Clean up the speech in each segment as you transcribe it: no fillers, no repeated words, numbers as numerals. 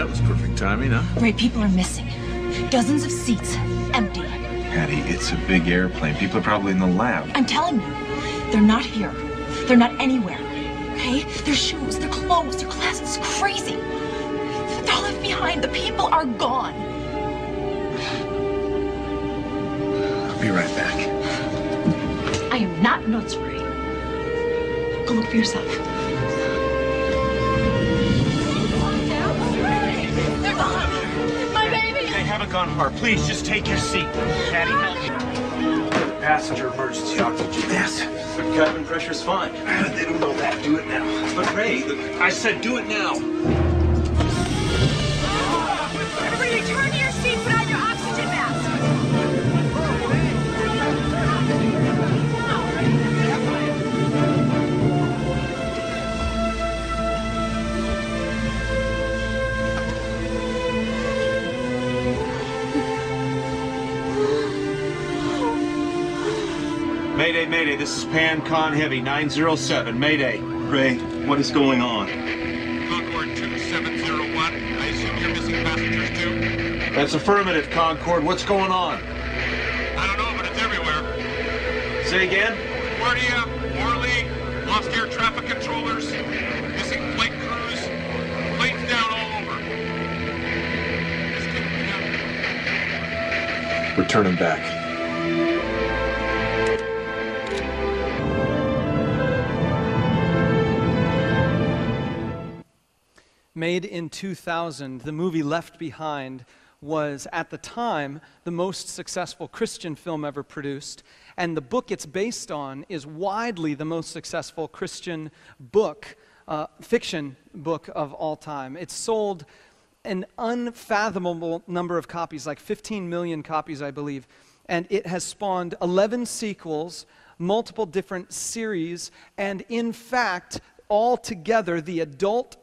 that was perfect timing, huh? Ray, people are missing. Dozens of seats empty. Patty, it's a big airplane. People are probably in the lab. I'm telling you, they're not here. They're not anywhere. Okay? Their shoes, their clothes, their glasses. It's crazy. They're all left behind. The people are gone. I'll be right back. I am not nuts, Ray. Go look for yourself. They're gone. My baby. They haven't gone far. Please, just take your seat. Patty, help me. Passenger emergency oxygen mask. The cabin pressure's fine. They don't know that. Do it now. But Ray, I said do it now. Everybody return to your seat. Put on your oxygen mask. Mayday, Mayday, this is Pan Con Heavy, 907, Mayday. Ray, what is going on? Concorde 2701, I assume you're missing passengers too? That's affirmative, Concorde. What's going on? I don't know, but it's everywhere. Say again? LaGuardia, Morley, lost air traffic controllers, missing flight crews, planes down all over. This couldn't be happening. We're turning back. Made in 2000, the movie Left Behind was, at the time, the most successful Christian film ever produced, and the book it's based on is widely the most successful Christian book, fiction book of all time. It's sold an unfathomable number of copies, like 15 million copies, I believe, and it has spawned 11 sequels, multiple different series, and in fact, altogether, the adult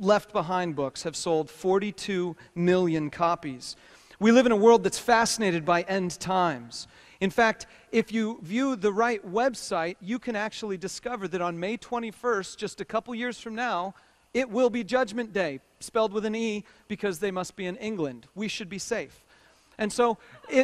Left Behind books have sold 42 million copies. We live in a world that's fascinated by end times. In fact, if you view the right website, you can actually discover that on May 21st, just a couple years from now, it will be Judgment Day, spelled with an E because they must be in England. We should be safe. And so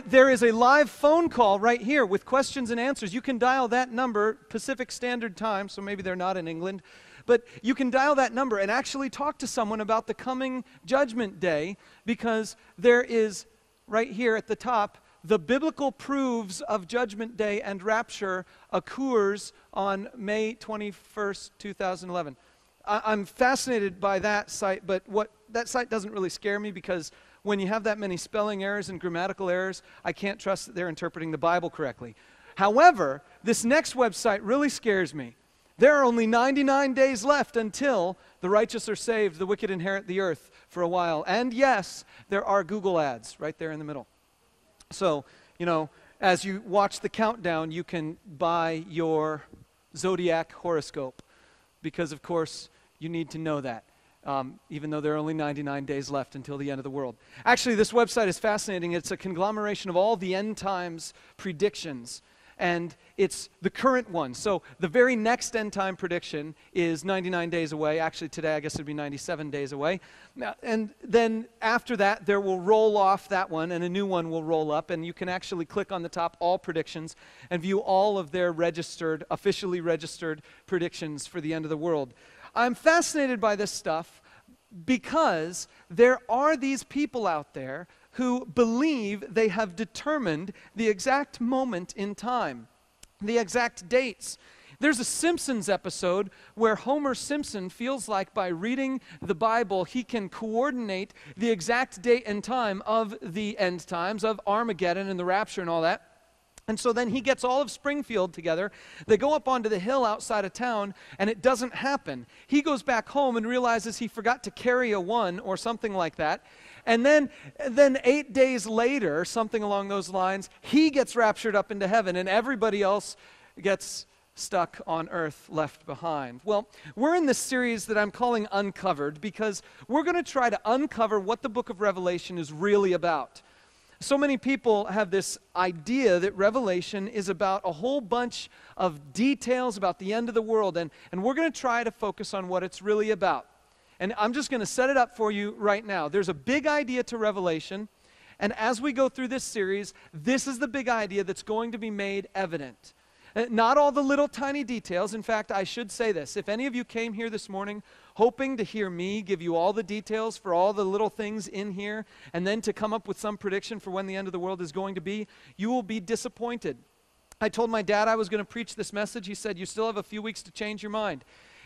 there is a live phone call right here with questions and answers. You can dial that number, Pacific Standard Time, so maybe they're not in England. But you can dial that number and actually talk to someone about the coming Judgment Day, because there is, right here at the top, the biblical proofs of Judgment Day and rapture occurs on May 21st, 2011. I'm fascinated by that site, but that site doesn't really scare me, because when you have that many spelling errors and grammatical errors, I can't trust that they're interpreting the Bible correctly. However, this next website really scares me. There are only 99 days left until the righteous are saved, the wicked inherit the earth for a while. And yes, there are Google ads right there in the middle. So, as you watch the countdown, you can buy your zodiac horoscope, because, of course, you need to know that, even though there are only 99 days left until the end of the world. Actually, this website is fascinating. It's a conglomeration of all the end times predictions, and it's the current one. So the very next end time prediction is 99 days away. Actually, today I guess it would be 97 days away. And then after that, there will roll off that one, and a new one will roll up, and you can actually click on the top, all predictions, and view all of their officially registered predictions for the end of the world. I'm fascinated by this stuff because there are these people out there who believe they have determined the exact moment in time, the exact dates. There's a Simpsons episode where Homer Simpson feels like by reading the Bible, he can coordinate the exact date and time of the end times, of Armageddon and the rapture and all that. And so then he gets all of Springfield together. They go up onto the hill outside of town, and it doesn't happen. He goes back home and realizes he forgot to carry a 1 or something like that. And then 8 days later, something along those lines, he gets raptured up into heaven, and everybody else gets stuck on earth, left behind. Well, we're in this series that I'm calling Uncovered, because we're going to try to uncover what the book of Revelation is really about. So many people have this idea that Revelation is about a whole bunch of details about the end of the world, and we're going to try to focus on what it's really about. And I'm just going to set it up for you right now. There's a big idea to Revelation, and as we go through this series, this is the big idea that's going to be made evident. Not all the little tiny details. In fact, I should say this. If any of you came here this morning hoping to hear me give you all the details for all the little things in here, and then to come up with some prediction for when the end of the world is going to be, you will be disappointed. I told my dad I was going to preach this message. He said, you still have a few weeks to change your mind.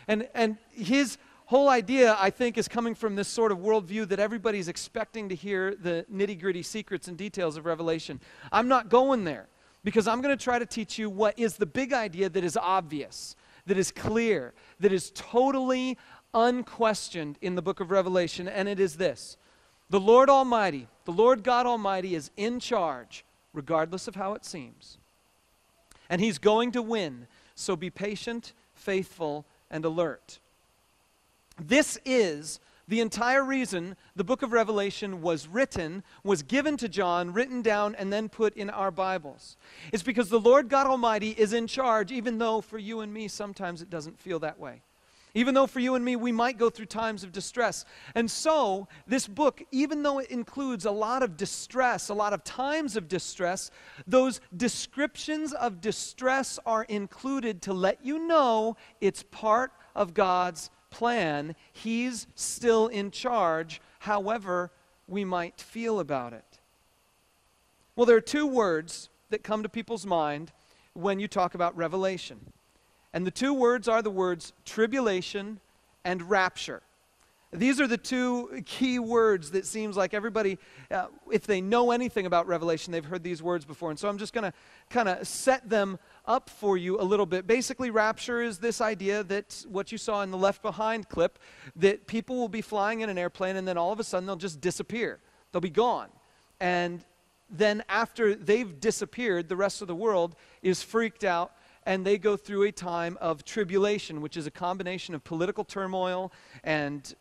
And his whole idea, I think, is coming from this sort of worldview that everybody's expecting to hear the nitty-gritty secrets and details of Revelation. I'm not going there, because I'm going to try to teach you what is the big idea that is obvious, that is clear, that is totally unquestioned in the book of Revelation, and it is this. The Lord Almighty, the Lord God Almighty is in charge, regardless of how it seems. And He's going to win, so be patient, faithful, and alert. This is the entire reason the book of Revelation was written, was given to John, written down, and then put in our Bibles. It's because the Lord God Almighty is in charge, even though for you and me sometimes it doesn't feel that way. Even though for you and me we might go through times of distress. And so this book, even though it includes a lot of distress, a lot of times of distress, those descriptions of distress are included to let you know it's part of God's plan. He's still in charge, however we might feel about it. Well, there are two words that come to people's mind when you talk about Revelation. And the two words are the words tribulation and rapture. These are the two key words that seems like everybody, if they know anything about Revelation, they've heard these words before. And so I'm just going to kind of set them up for you a little bit. Basically, rapture is this idea that what you saw in the Left Behind clip, that people will be flying in an airplane and then all of a sudden they'll just disappear. They'll be gone. And then after they've disappeared, the rest of the world is freaked out, and they go through a time of tribulation, which is a combination of political turmoil and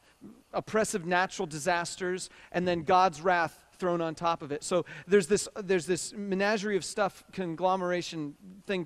oppressive natural disasters, and then God's wrath thrown on top of it. So there's this menagerie of stuff, conglomeration thing